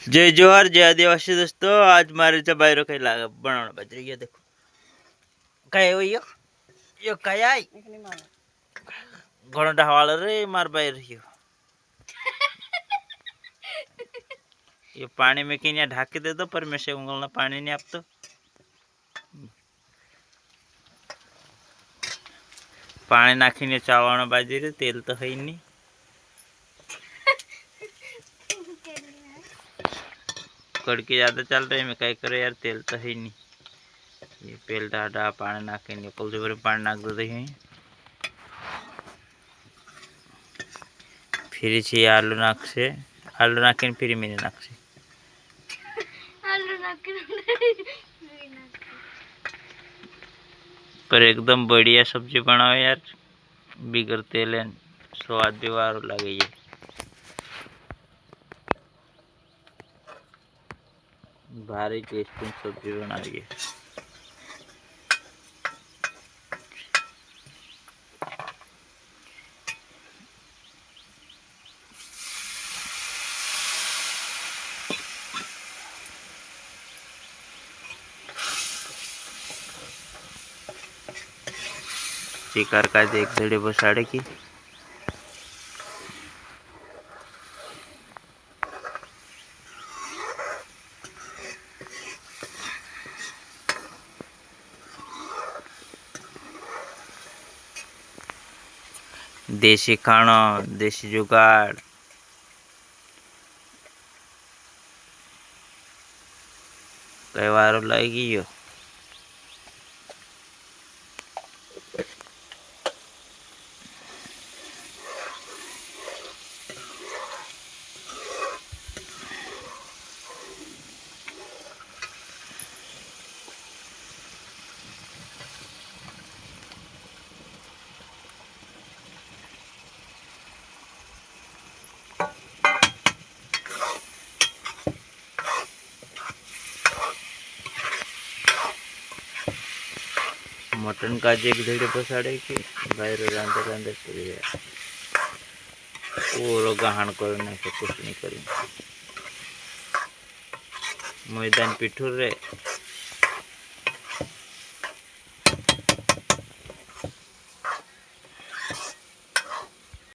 जय जोहर जय आदिवासी दोस्तों। आज मारे बायरो कहीं लागा बनाना बज रही है। देखो कहीं हो यो कहीं आई घोड़ा ढावाल रे मार बाय रही हो। ये पानी में कहीं ढाके दे दो पर मैं से उंगलना पानी नहीं आप तो पानी नाखीने चावल बाजी रे तेल तो है ही नहीं। कड़की ज्यादा चल रही मैं कहीं करे यार तेल तो है ही नहीं। ये पेल डाडा पानी नाखीने कल से पानी नाख दे रही है। फिर छे आलू नाखसे आलू नाखीने फिर मैंने नाखसे पर एकदम बढ़िया सब्जी बनाओ यार बिगर तेल स्वाद भी वारो लगे। ये भारी टेस्टी सब्जी बना रही है। शिकार का देख धड़े बसाड़े की देसी खाना देसी जुगाड़ कई बार लगी यो। मटन का जे धड़े पसाड़े की बाहर रांधे रांधे पूरी है वो गहन करने से कुछ नहीं करेंगे। मैदान पिठूर रे